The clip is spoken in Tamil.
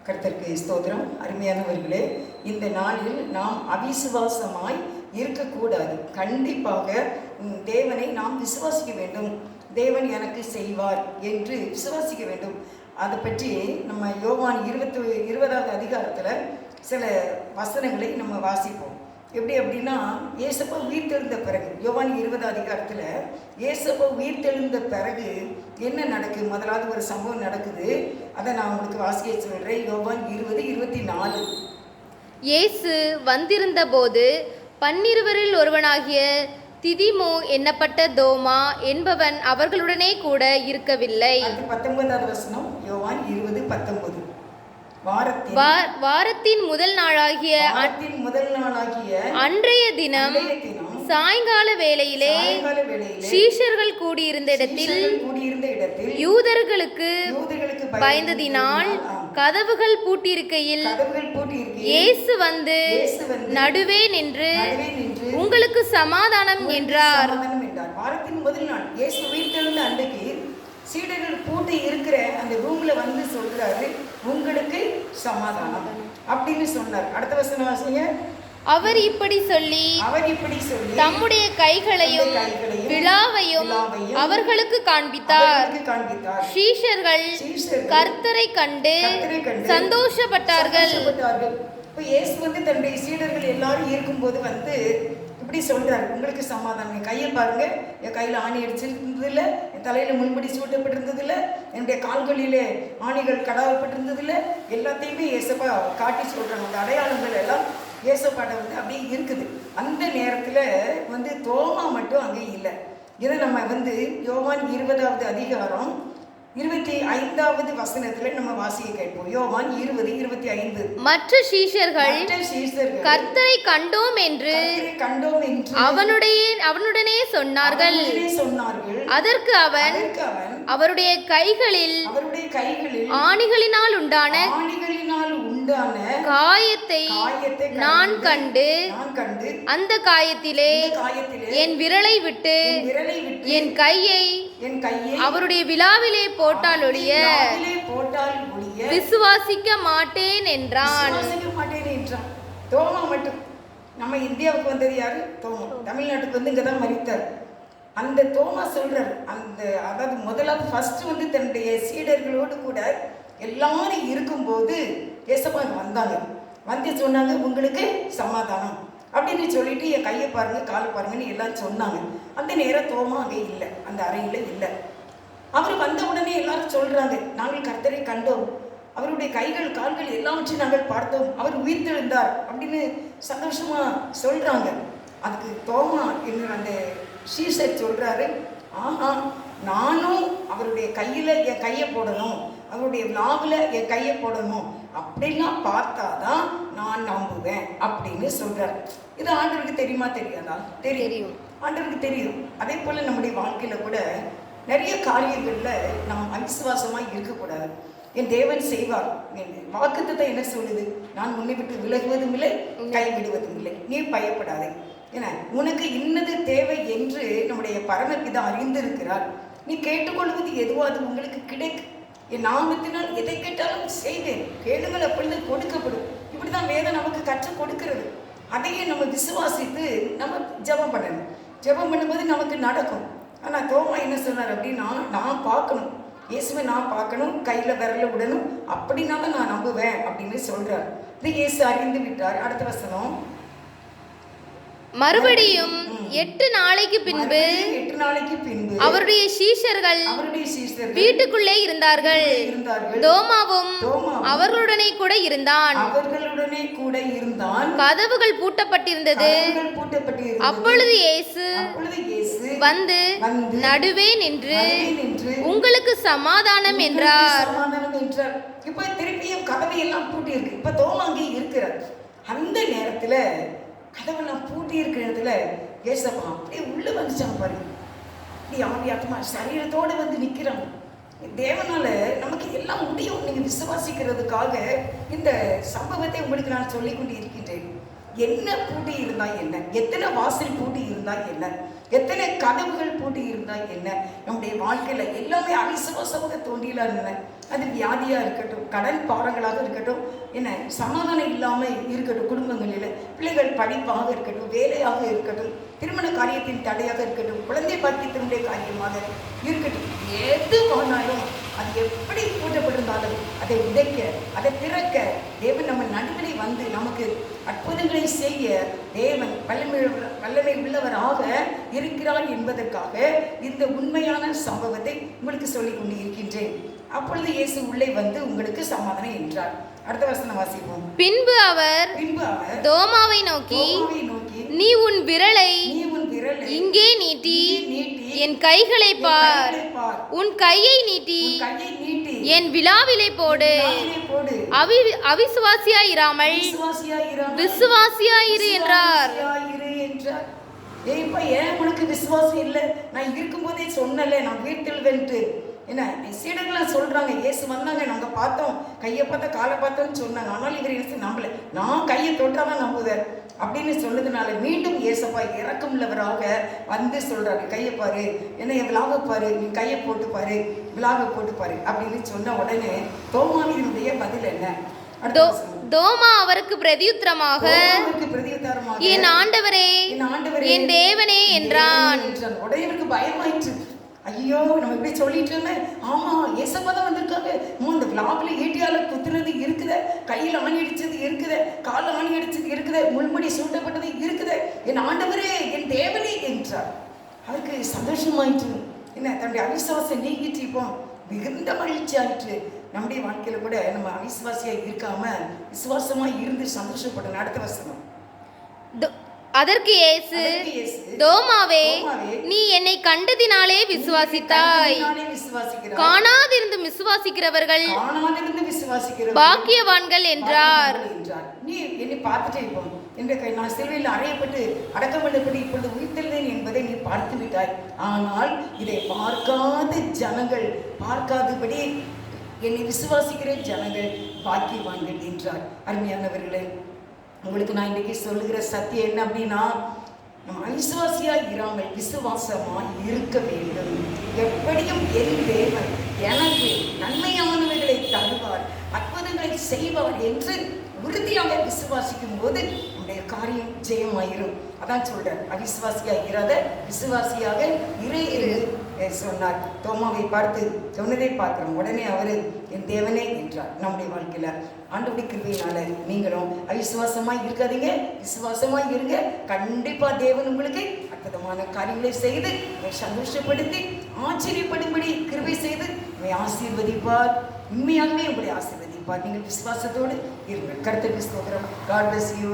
கர்த்தருக்கு ஸ்தோத்திரம். அருமையானவர்களே, இந்த நாளில் நாம் அவிசுவாசமாய் இருக்கக்கூடாது. கண்டிப்பாக தேவனை நாம் விசுவாசிக்க வேண்டும். தேவன் எனக்கு செய்வார் என்று விசுவாசிக்க வேண்டும். அதை பற்றி நம்ம யோவான் 20வது அதிகாரத்தில் சில வசனங்களை நம்ம வாசிப்போம். எப்படி அப்படின்னா, ஏசப்பா உயிர்த்தெழுந்த பிறகு, யோவான் 20 அதிகாரத்தில் ஏசப்பா உயிர்த்தெழுந்த பிறகு என்ன நடக்குது? முதலாவது ஒரு சம்பவம் நடக்குது. அதை நான் உங்களுக்கு வாசிக்க சொல்கிறேன். யோவான் 20:24. இயேசு வந்திருந்த போது 12 ஒருவனாகிய திதிமு என்னப்பட்ட தோமா என்பவன் அவர்களுடனே கூட இருக்கவில்லை. 19வது வசனம், யோவான் 20:19. வாரத்தின் முதல் நாளாகிய அன்றைய தினம் சாயங்கால வேளையிலே சீஷர்கள் கூடியிருந்த இடத்தில் யூதர்களுக்கு பயந்ததினால் கதவுகள் பூட்டியிருக்கையில் இயேசு வந்து நடுவே நின்று உங்களுக்கு சமாதானம் என்றார். வாரத்தின் முதல் நாள் இயேசு உயிர்த்தெழுந்த அன்றைக்கு சீடர்கள் பூட்டி இருக்கிற அந்த ரூம்ல வந்து சொல்றாரு, உங்களுக்கு சமாதானம் அப்படின்னு சொன்னார். அடுத்த வசனம் வாசிங்க. அவர் இப்படி சொல்லி தம்முடைய கைகளையும் விழாவையும் அவர்களுக்கு காண்பித்தார். சீஷர்கள் கர்த்தரை கண்டு சந்தோஷப்பட்டார்கள். இப்போ இயேசு வந்து தன்னுடைய சீடர்கள் எல்லாரும் இருக்கும்போது வந்து இப்படி சொல்றாரு, உங்களுக்கு சமாதானம். என் கையை பாருங்க, என் கையில் ஆணி அடிச்சிருந்தது இல்லை, என் தலையில முன்படி சூட்டப்பட்டிருந்தது இல்லை, என்னுடைய கால்களிலே ஆணிகள் கடாவப்பட்டிருந்தது இல்லை, எல்லாத்தையுமே ஏசப்பா காட்டி சொல்றாங்க. அந்த அடையாளங்கள் எல்லாம் ஏசப்பாட்ட வந்து அப்படியே இருக்குது. அந்த நேரத்தில் வந்து தோமா மட்டும் அங்கே இல்லை. இதை நம்ம வந்து யோவான் 20வது அதிகாரம் 25வது வசனத்துல நம்ம வாசிக்க கேட்போம். யோவான் 20:25. மற்ற சீஷர்கள் கர்த்தரை கண்டோம் என்று அவனுடனே சொன்னார்கள். அதற்கு அவன் அவருடைய கைகளில் ஆணிகளினால் உண்டான காயத்தை நான் கண்டு அந்த காயத்திலே என் விரலை விட்டு என் கையை அவருடைய விழாவிலே போட்டால் ஒழிய விசுவாசிக்க மாட்டேன் என்றான். தோமா மட்டும். நம்ம இந்தியாவுக்கு வந்தது யாரு? தோமா. தமிழ்நாட்டுக்கு வந்து இங்கதான் மரித்தார். அந்த தோமா சொல்றார், அந்த அதாவது முதலாவது ஃபர்ஸ்ட் வந்து தன்னுடைய சீடர்களோடு கூட எல்லாரும் இருக்கும்போது ஏசப்பா வந்தாங்க. வந்து சொன்னாங்க, உங்களுக்கு சமாதானம் அப்படின்னு சொல்லிட்டு என் கையை பாருங்க, காலை பாருங்கன்னு எல்லாம் சொன்னாங்க. அந்த நேரம் தோமா அங்கே இல்லை, அந்த அறையில் இல்லை. அவர் வந்த உடனே எல்லாரும் சொல்றாங்க, நாங்கள் கர்த்தரை கண்டோம், அவருடைய கைகள் கால்கள் எல்லாவற்றையும் நாங்கள் பார்த்தோம், அவர் உயிர்த்தெழுந்தார் அப்படின்னு சந்தோஷமா சொல்றாங்க. அதுக்கு தோமா என்ன அந்த சீஷர் சொல்றாரு, ஆஹா, நானும் அவருடைய கையில என் கையை போடணும், அவருடைய விழாவில் என் கையை போடணும், அப்படிலாம் பார்த்தாதான் நான் நம்புவேன் அப்படின்னு சொல்றாரு. இது ஆண்டவருக்கு தெரியுமா தெரியாதா? தெரியும், ஆண்டவருக்கு தெரியும். அதே போல நம்முடைய வாழ்க்கையில கூட நிறைய காரியங்கள்ல நாம் அவிசுவாசமாக இருக்கக்கூடாது. என் தேவன் செய்வார். வாக்குத்தத்தை என்ன சொல்லுது? நான் உன்னை விட்டு விலகுவதும் இல்லை, கைவிடுவதும் இல்லை, நீ பயப்படாதே. ஏன்னா உனக்கு இன்னது தேவை என்று நம்முடைய பரமபிதா அறிந்திருக்கிறார். நீ கேட்டுக்கொள்வது எதுவோ அது உங்களுக்கு கிடைக்கும். என் நாமத்தினால் எதை கேட்டாலும் செய்வேன், கேளுங்கள் அப்பொழுது கொடுக்கப்படும். இப்படிதான் வேதம் நமக்கு கற்றுக் கொடுக்கிறது. அதையே நம்ம விசுவாசித்து நம்ம ஜெபம் பண்ணணும். ஜெபம் பண்ணும்போது நமக்கு நடக்கும். ஆனால் தோமா என்ன சொன்னார் அப்படின்னா, நான் பார்க்கணும், இயேசுவை நான் பார்க்கணும், கையில் விரல விடணும், அப்படின்னா தான் நான் நம்புவேன் அப்படின்னு சொல்றார். இது இயேசு அறிந்து விட்டார். அடுத்த வசனம், மறுபடியும் 8 நாளைக்கு பின்பு அவருடைய சீஷர்கள் வீட்டுக்குள்ளே இருந்தார்கள். தோமாவும் அவர்களுடனே கூட இருந்தான். கதவுகள் பூட்டப்பட்டிருந்தது. அப்பொழுது இயேசு வந்து நடுவே நின்று உங்களுக்கு சமாதானம் என்றார். இப்ப திருப்பியும் கதவையெல்லாம் பூட்டி இருக்கு. இப்ப தோமா அங்கே இருக்கிறார். அந்த நேரத்துல கதவெல்லாம் பூட்டி இருக்கிற இடத்துல ஏசப்பா அப்படியே உள்ள வந்துச்சாங்க பாருங்க. இப்படி ஆவியாத்மா சரீரத்தோடு வந்து நிற்கிறாங்க. தேவனால நமக்கு எல்லாம் முடியும். நீங்க விசுவாசிக்கிறதுக்காக இந்த சம்பவத்தை உங்களுக்கு நான் சொல்லிக் கொண்டு இருக்கின்றேன். என்ன பூட்டி இருந்தா என்ன, எத்தனை வாசல் பூட்டி இருந்தா என்ன, எத்தனை கதவுகள் பூட்டி இருந்தா என்ன, நம்முடைய வாழ்க்கையில எல்லாமே அவிசுவாசமாக தோன்றியலா என்ன, அது வியாதியா இருக்கட்டும், கடன் பாரங்களாக இருக்கட்டும், என்ன சமாதானம் இல்லாம இருக்கட்டும், குடும்பங்களில் பிள்ளைகள் படிப்பாக இருக்கட்டும், வேலையாக இருக்கட்டும், திருமண காரியத்தின் தடையாக இருக்கட்டும், குழந்தை பாக்கியத்தினுடைய காரியமாக இருக்கட்டும், எதுவானாலும் அது எப்படி பூட்டப்பட்டிருந்தாலும் அதை உடைக்க, அதை திறக்க தேவன் நம்ம நடுவிலே வந்து நமக்கு அற்புதங்களை செய்ய தேவன் வல்லமை உள்ளவராக இருக்கிறார் என்பதற்காக இந்த உண்மையான சம்பவத்தை உங்களுக்கு சொல்லிக் கொண்டு இருக்கின்றேன். அப்பொழுது இயேசு உள்ளே வந்து உங்களுக்கு சமாதானம் என்றார். அடுத்த வசனம் வாசிப்போம். பின்பு அவர் தோமாவை நோக்கி, நீ உன் விரலை இங்கே நீட்டி என் கைகளை பார், உன் கையை நீட்டி என் விலாவிலை போடு, அவிசுவாசியாயிராமல் விசுவாசியாயிரு என்றார். ஏன் உனக்கு விசுவாசம் இல்லை? நான் இருக்கும்போதே சொன்னல, நான் வீட்டில் வென்று என்ன சீடர்கள்லாம் சொல்றாங்க, இயேசு வந்தாங்க, நாங்கள் பார்த்தோம், கையை பார்த்தா காலை பார்த்தோம்னு சொன்னாங்க. ஆனால் இவர் இயேசு நம்பல, நான் கையை தொட்டாதான் நம்புவார் அப்படின்னு சொன்னதுனால மீண்டும் இயேசப்பா இறக்கம் உள்ளவராக வந்து சொல்றாரு, கையை பாரு, என்ன விலாக பாரு, நீ கையை போட்டு பாரு, விலாக போட்டு பாரு அப்படின்னு சொன்ன உடனே தோமாவினுடைய பதில் என்ன? தோமா அவருக்கு பிரதியுத்தரமாக, என் ஆண்டவரே, என் தேவனே என்றான். உடையவருக்கு பயமாயிற்று. ஐயோ, நம்ம இப்படி சொல்லிட்டு இருந்தேன். ஆமா, ஏசப்பா தான் வந்திருக்காங்க. இந்த விழாவில் ஈட்டியால குத்துனது இருக்குது, கையில் ஆணி அடிச்சது இருக்குது, காலில் ஆணி அடிச்சது இருக்குது, முள்முடி சூட்டப்பட்டது இருக்குது. என் ஆண்டவரே, என் தேவனே என்றார். அவருக்கு சந்தோஷமாயிற்று. என்ன, தன்னுடைய அவிசுவாசம் நீக்கிட்டு இப்போ மிகுந்த மகிழ்ச்சி ஆயிற்று. நம்முடைய வாழ்க்கையில கூட நம்ம அவிசுவாசியா இருக்காம விசுவாசமா இருந்து சந்தோஷப்படணும். அடுத்த வசனம். அதற்கு இயேசு, தோமாவே, நீ என்னை கண்டதினாலே விசுவாசித்தாய், காணாதிருந்து விசுவாசிக்கிறவர்கள் பாக்கியவான்கள் என்றார். நீ என்னை பார்த்துட்டே இருப்போம், இன்றைக்கு நான் சிலுவையில் அறையப்பட்டு அடக்கப்பட்டபடி இப்பொழுது உயிர்த்தெழுந்தேன் என்பதை நீ பார்த்து விட்டாய். ஆனால் இதை பார்க்காத ஜனங்கள், பார்க்காதபடி என்னை விசுவாசிக்கிற ஜனங்கள் பாக்கியவான்கள் என்றார். அருமையானவர்களே, உங்களுக்கு நான் இன்றைக்கி சொல்லுகிற சத்தியம் என்ன அப்படின்னா, நம்ம அவிசுவாசியாக இராமல் விசுவாசமாக இருக்க வேண்டும். எப்படியும் என் தேவன் எனக்கு நன்மையானவர்களை தருவார், அற்புதங்களை செய்வார் என்று உறுதியாக விசுவாசிக்கும் போது நம்முடைய காரியம் ஜெயமாயிரும். அதான் சொல்றார், அவிசுவாசியாக இராத விசுவாசியாக இரு சொன்னார். தோமாவை பார்த்து சொன்னதை பார்க்கிறோம். உடனே அவர் என் தேவனே என்றார். நம்முடைய வாழ்க்கையில ஆண்டவருடைய கிருபையினால நீங்களும் அவிசுவாசமாய் இருக்காதீங்க, விசுவாசமாய் இருங்க. கண்டிப்பா தேவன் உங்களுக்கு அற்புதமான காரியங்களை செய்து சந்தோஷப்படுத்தி ஆச்சரியப்படும்படி கிருபை செய்து உங்களை ஆசீர்வதிப்பார். உண்மையாகவே உங்களை ஆசீர்வதிப்பார். நீங்கள் விசுவாசத்தோடு இருங்கள். கர்த்தருக்கு ஸ்தோத்திரம். God bless you.